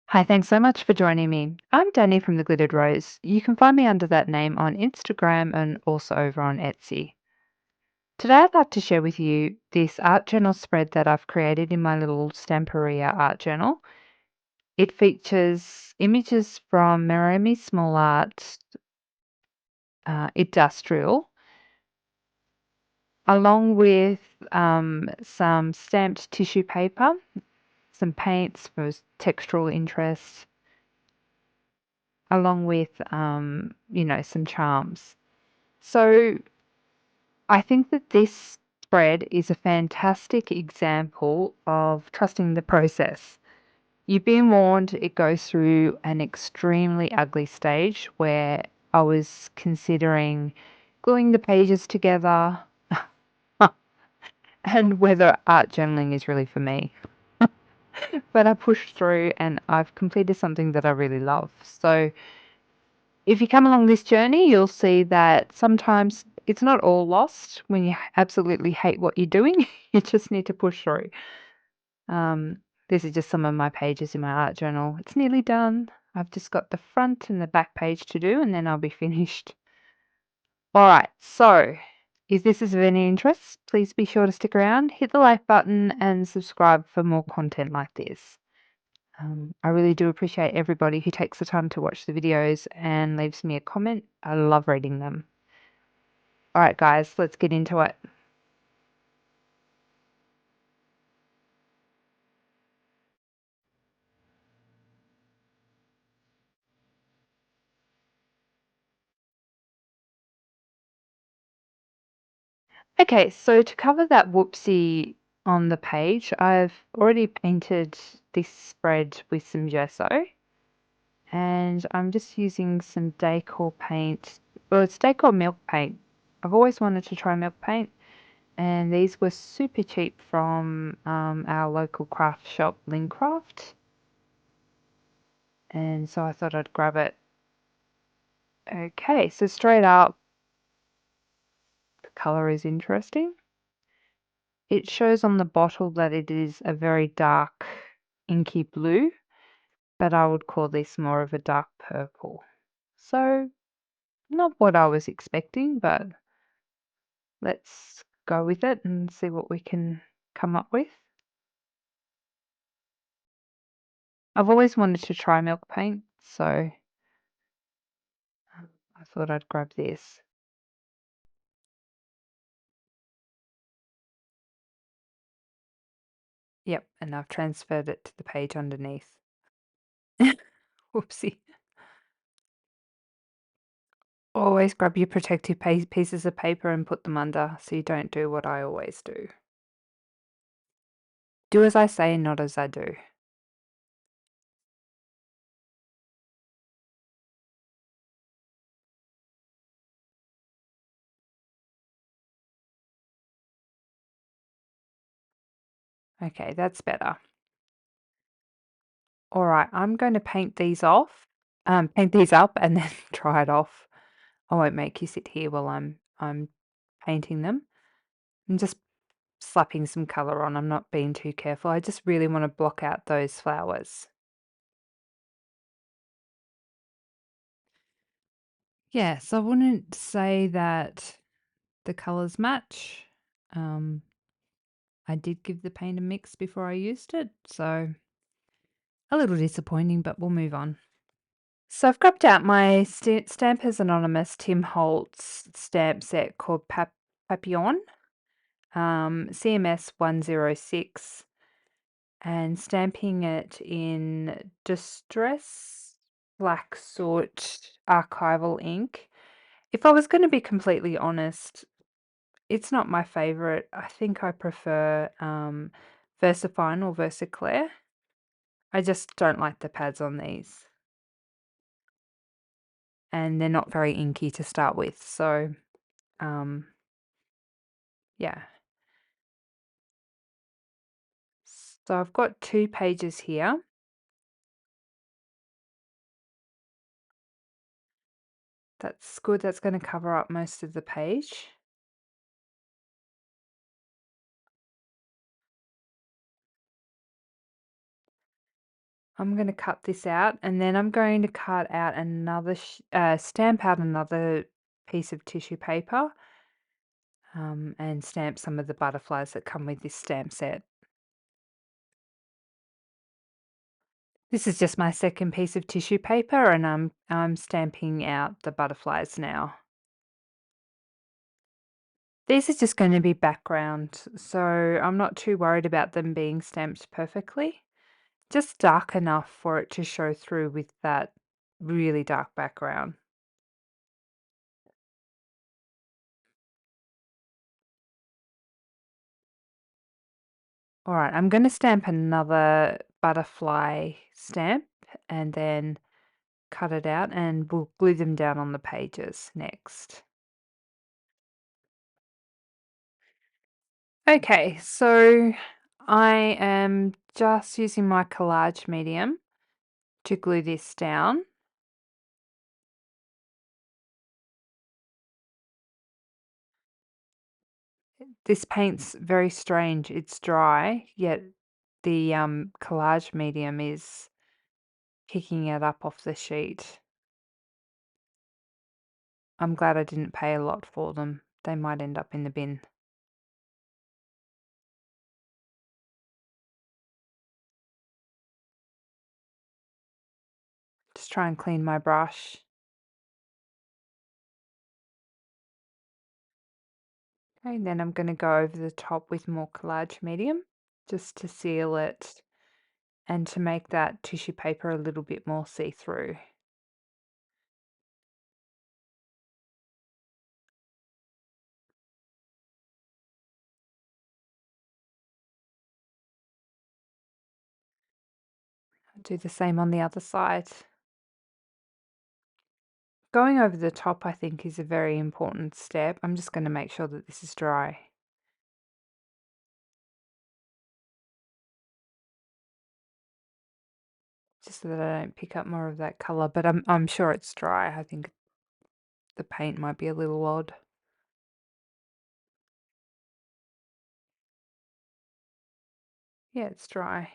Hi, thanks so much for joining me. I'm Danny from The Glittered Rose. You can find me under that name on Instagram and also over on Etsy. Today, I'd like to share with you this art journal spread that I've created in my little Stamperia art journal. It features images from Maremi Small Art Industrial, along with some stamped tissue paper, some paints for textural interest, along with, some charms. So I think that this spread is a fantastic example of trusting the process. You've been warned it goes through an extremely ugly stage where I was considering gluing the pages together and whether art journaling is really for me. But I pushed through and I've completed something that I really love. So if you come along this journey, you'll see that sometimes it's not all lost when you absolutely hate what you're doing. You just need to push through. Um, this is just some of my pages in my art journal. It's nearly done. I've just got the front and the back page to do, and then I'll be finished. All right, so if this is of any interest, please be sure to stick around, hit the like button, and subscribe for more content like this. I really do appreciate everybody who takes the time to watch the videos and leaves me a comment. I love reading them. All right, guys, let's get into it. Okay, so to cover that whoopsie on the page, I've already painted this spread with some gesso, and I'm just using some decor paint. Well, it's decor milk paint. I've always wanted to try milk paint, and these were super cheap from our local craft shop, Lincraft. And so I thought I'd grab it. Okay, so straight up, the color is interesting. It shows on the bottle that it is a very dark, inky blue, but I would call this more of a dark purple. So, not what I was expecting, but let's go with it and see what we can come up with. I've always wanted to try milk paint, so I thought I'd grab this. Yep, and I've transferred it to the page underneath. Whoopsie. Always grab your protective pieces of paper and put them under so you don't do what I always do. Do as I say, not as I do. Okay, that's better. All right, I'm going to paint these up and then try it off. I won't make you sit here while I'm painting them. I'm just slapping some color on. I'm not being too careful. I just really want to block out those flowers. Yes, I wouldn't say that the colors match. Um, I did give the paint a mix before I used it, so a little disappointing, but we'll move on. So I've grabbed out my Stampers Anonymous Tim Holtz stamp set called Papillon, CMS 106, and stamping it in Distress Black Sort archival ink. If I was going to be completely honest, it's not my favorite. I think I prefer Versafine or Versaclair. I just don't like the pads on these. And they're not very inky to start with. So, yeah. So I've got 2 pages here. That's good. That's going to cover up most of the page. I'm going to cut this out, and then I'm going to cut out another, stamp out another piece of tissue paper, and stamp some of the butterflies that come with this stamp set. This is just my second piece of tissue paper, and I'm stamping out the butterflies now. These are just going to be background, so I'm not too worried about them being stamped perfectly. Just dark enough for it to show through with that really dark background. All right, I'm going to stamp another butterfly stamp and then cut it out, and we'll glue them down on the pages next. Okay, so I am just using my collage medium to glue this down. This paint's very strange. It's dry, yet the collage medium is kicking it up off the sheet. I'm glad I didn't pay a lot for them. They might end up in the bin. Just try and clean my brush. Okay, then I'm going to go over the top with more collage medium just to seal it and to make that tissue paper a little bit more see-through. Do the same on the other side. Going over the top, I think, is a very important step. I'm just going to make sure that this is dry. Just so that I don't pick up more of that colour, but I'm sure it's dry. I think the paint might be a little odd. Yeah, it's dry.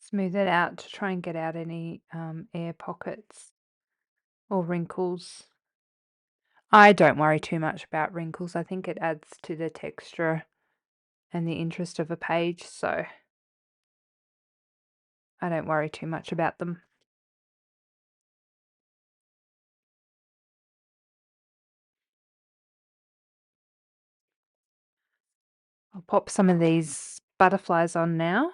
Smooth it out to try and get out any air pockets or wrinkles. I don't worry too much about wrinkles. I think it adds to the texture and the interest of a page, so I don't worry too much about them. I'll pop some of these butterflies on now.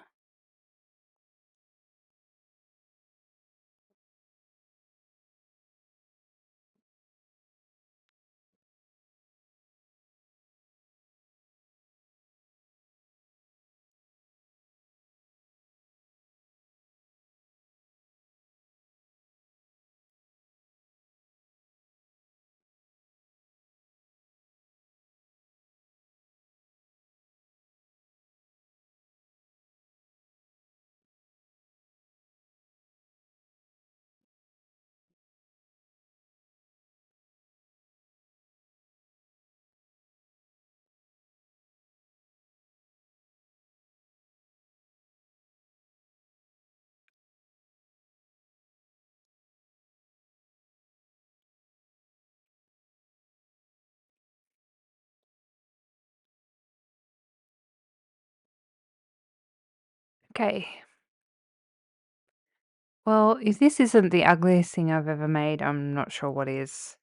Okay. Well, if this isn't the ugliest thing I've ever made, I'm not sure what is.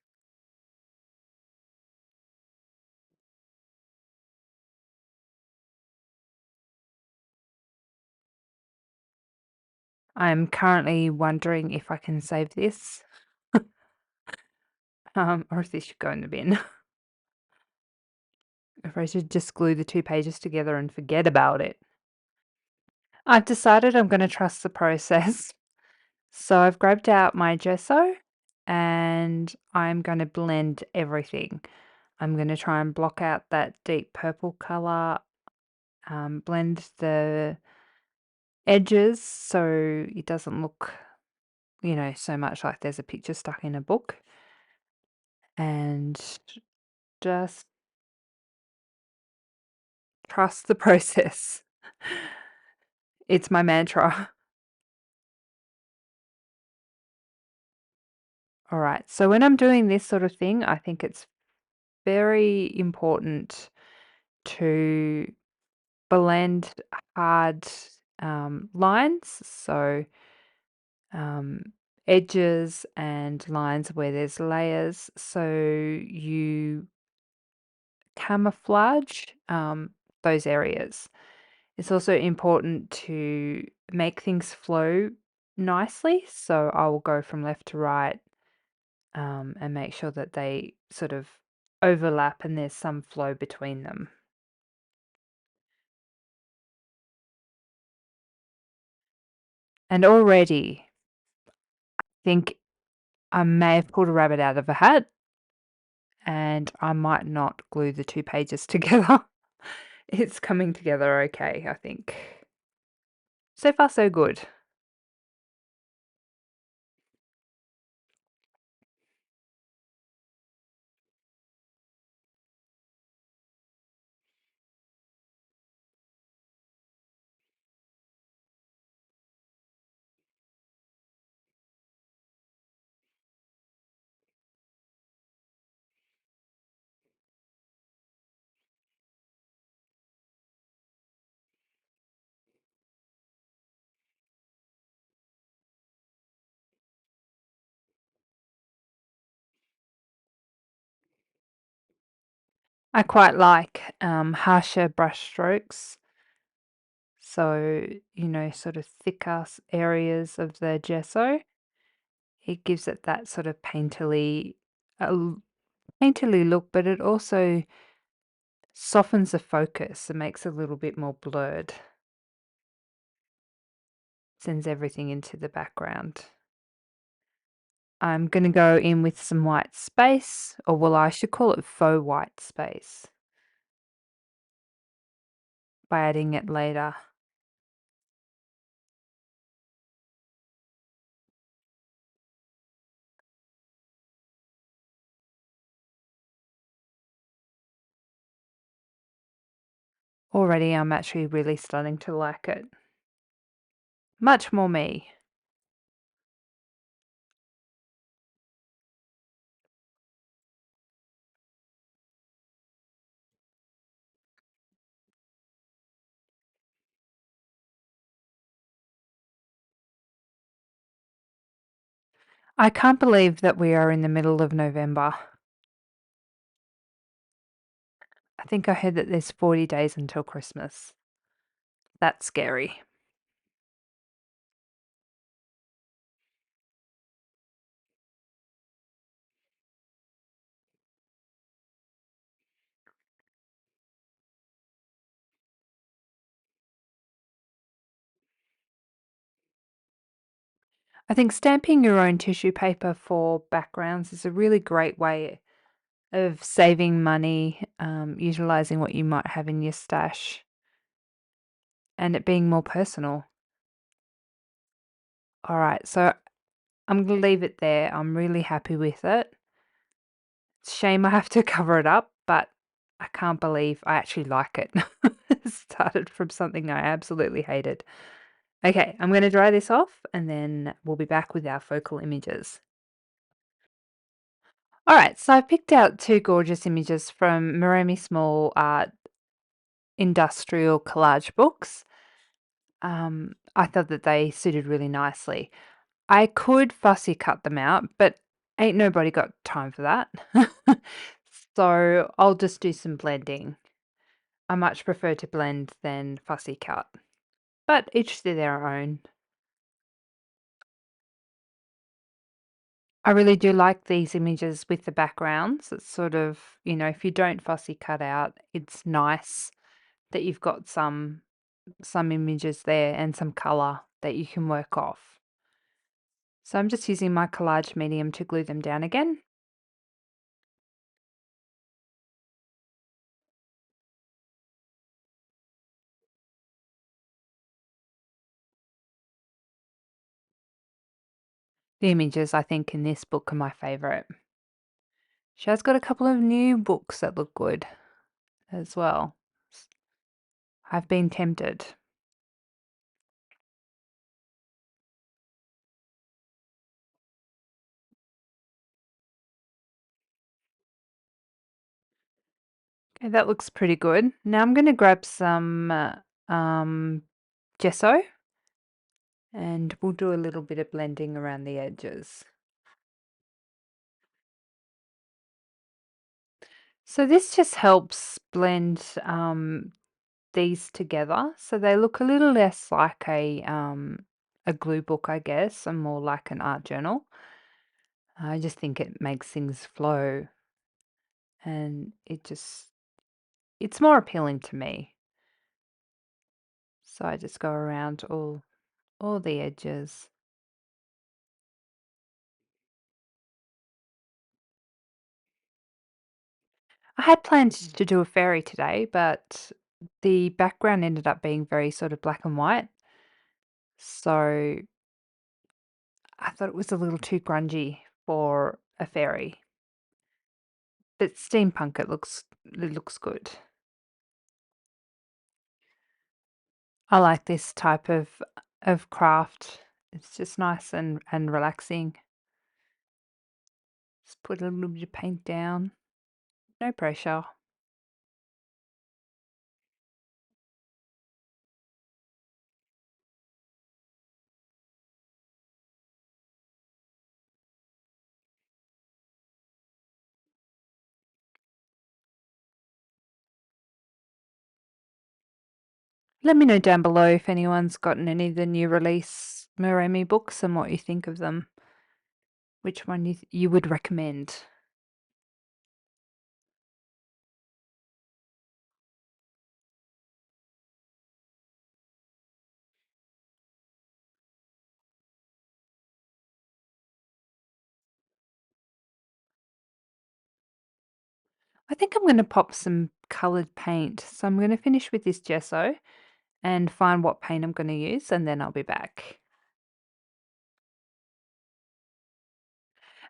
I'm currently wondering if I can save this. or if this should go in the bin. If I should just glue the 2 pages together and forget about it. I've decided I'm gonna trust the process. So I've grabbed out my gesso and I'm gonna blend everything. I'm gonna try and block out that deep purple color, blend the edges so it doesn't look, so much like there's a picture stuck in a book, and just trust the process. It's my mantra. All right. So when I'm doing this sort of thing, I think it's very important to blend hard lines. So um, edges and lines where there's layers. So you camouflage those areas. It's also important to make things flow nicely. So I will go from left to right, and make sure that they sort of overlap and there's some flow between them. And already, I think I may have pulled a rabbit out of a hat and I might not glue the 2 pages together. It's coming together okay, I think. So far, so good. I quite like harsher brush strokes. So, sort of thicker areas of the gesso. It gives it that sort of painterly look, but it also softens the focus and makes it a little bit more blurred. Sends everything into the background. I'm going to go in with some white space, or well, I should call it faux white space by adding it later. Already, I'm actually really starting to like it. Much more me. I can't believe that we are in the middle of November. I think I heard that there's 40 days until Christmas. That's scary. I think stamping your own tissue paper for backgrounds is a really great way of saving money, utilizing what you might have in your stash, and it being more personal. All right, so I'm going to leave it there. I'm really happy with it. Shame I have to cover it up, but I can't believe I actually like it. It started from something I absolutely hated. Okay, I'm going to dry this off and then we'll be back with our focal images. All right, so I picked out 2 gorgeous images from Maremi Small Art industrial collage books. I thought that they suited really nicely. I could fussy cut them out, but ain't nobody got time for that. So I'll just do some blending. I much prefer to blend than fussy cut, but each to their own. I really do like these images with the backgrounds. It's sort of, if you don't fussy cut out, it's nice that you've got some images there and some color that you can work off. So I'm just using my collage medium to glue them down again. The images I think in this book are my favorite. She has got a couple of new books that look good as well. I've been tempted. Okay, that looks pretty good. Now I'm going to grab some gesso and we'll do a little bit of blending around the edges. So this just helps blend these together so they look a little less like a glue book, I guess, and more like an art journal. I just think it makes things flow and it's more appealing to me. So I just go around all the edges. I had planned to do a fairy today, but the background ended up being very sort of black and white. So I thought it was a little too grungy for a fairy. But steampunk it looks good. I like this type of craft. It's just nice and relaxing. Just put a little bit of paint down. No pressure. Let me know down below if anyone's gotten any of the new release Maremi books and what you think of them. Which one you would recommend. I think I'm going to pop some coloured paint. So I'm going to finish with this gesso and find what paint I'm going to use and then I'll be back.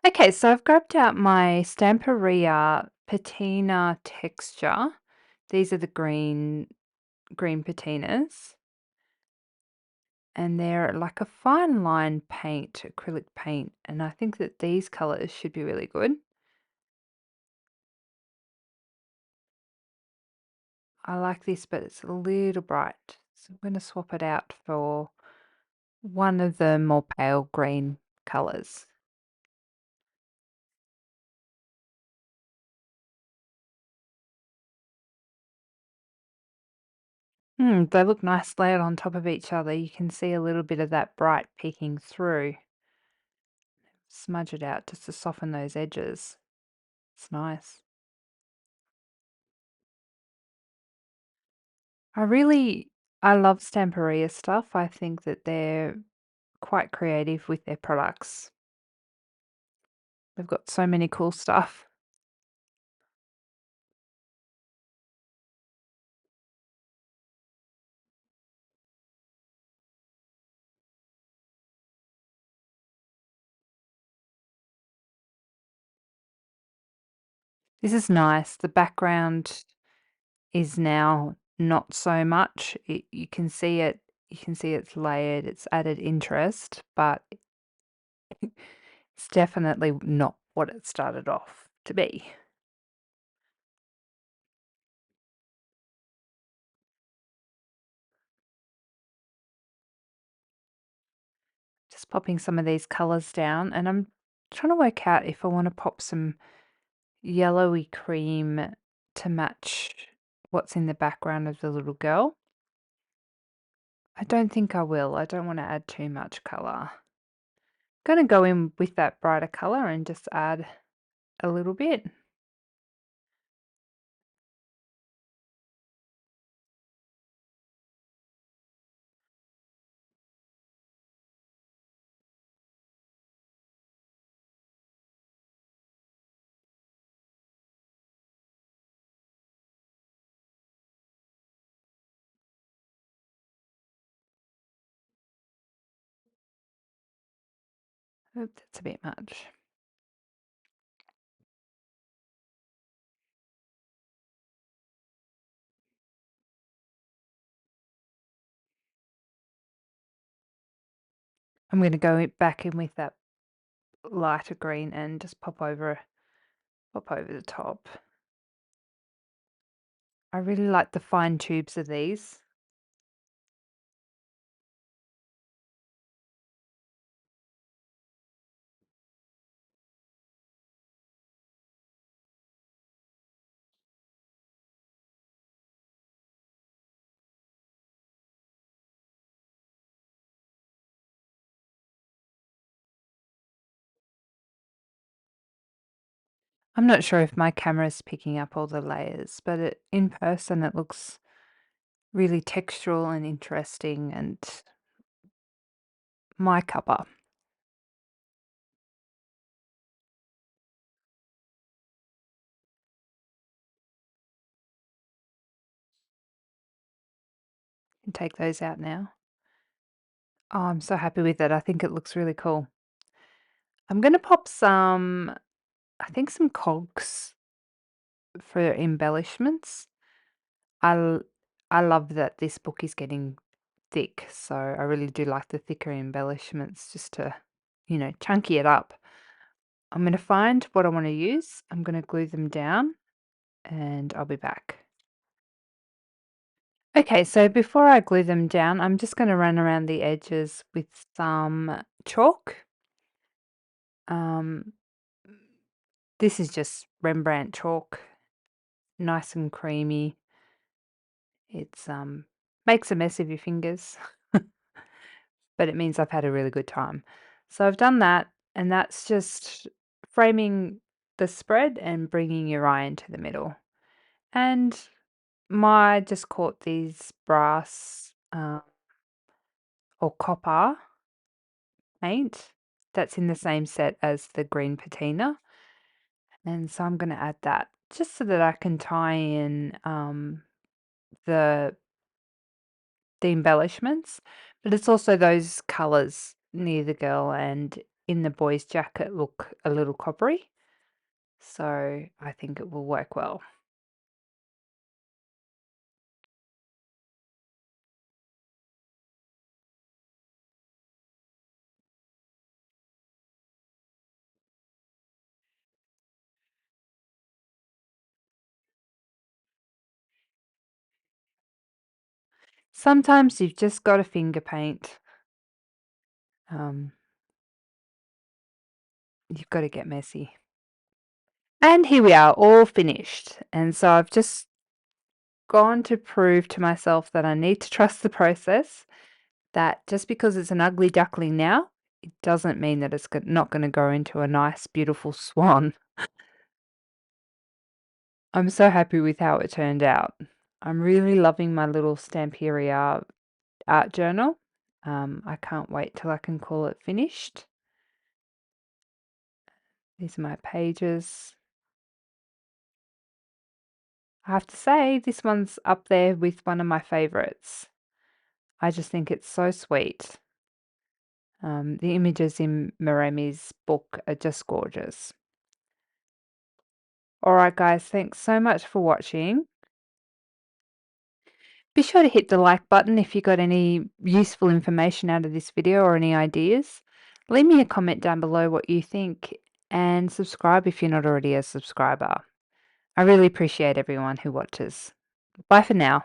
Okay, so I've grabbed out my Stamperia patina texture. These are the green patinas. And they're like a fine line paint, acrylic paint. And I think that these colours should be really good. I like this, but it's a little bright. So I'm going to swap it out for one of the more pale green colours. They look nice layered on top of each other. You can see a little bit of that bright peeking through. Smudge it out just to soften those edges. It's nice. I love Stamperia stuff. I think that they're quite creative with their products. They've got so many cool stuff. This is nice. The background is now not so much. You can see it. You can see it's layered. It's added interest, but it's definitely not what it started off to be. Just popping some of these colours down, and I'm trying to work out if I want to pop some yellowy cream to match what's in the background of the little girl. I don't think I will. I don't want to add too much colour. Gonna go in with that brighter color and just add a little bit. Oop, that's a bit much. I'm going to go back in with that lighter green and just pop over the top. I really like the fine tubes of these. I'm not sure if my camera's picking up all the layers, but in person it looks really textural and interesting and my cuppa. Can take those out now. Oh, I'm so happy with it. I think it looks really cool. I'm going to pop some, I think some cogs for embellishments. I, l- I love that this book is getting thick, so I really do like the thicker embellishments just to, chunky it up. I'm going to find what I want to use. I'm going to glue them down and I'll be back. Okay, so before I glue them down, I'm just going to run around the edges with some chalk. Um, this is just Rembrandt chalk, nice and creamy. It's makes a mess of your fingers, but it means I've had a really good time. So I've done that, and that's just framing the spread and bringing your eye into the middle. And my just caught these brass or copper paint that's in the same set as the green patina. And so I'm going to add that just so that I can tie in the embellishments, but it's also those colours near the girl and in the boy's jacket look a little coppery. So I think it will work well. Sometimes you've just got to finger paint. Um, you've got to get messy. And here we are, all finished. And so I've just gone to prove to myself that I need to trust the process, that just because it's an ugly duckling now, it doesn't mean that it's not going to grow into a nice, beautiful swan. I'm so happy with how it turned out. I'm really loving my little Stamperia art journal. I can't wait till I can call it finished. These are my pages. I have to say, this one's up there with one of my favorites. I just think it's so sweet. The images in Maremi's book are just gorgeous. Alright guys, thanks so much for watching. Be sure to hit the like button if you got any useful information out of this video or any ideas. Leave me a comment down below what you think and subscribe if you're not already a subscriber. I really appreciate everyone who watches. Bye for now.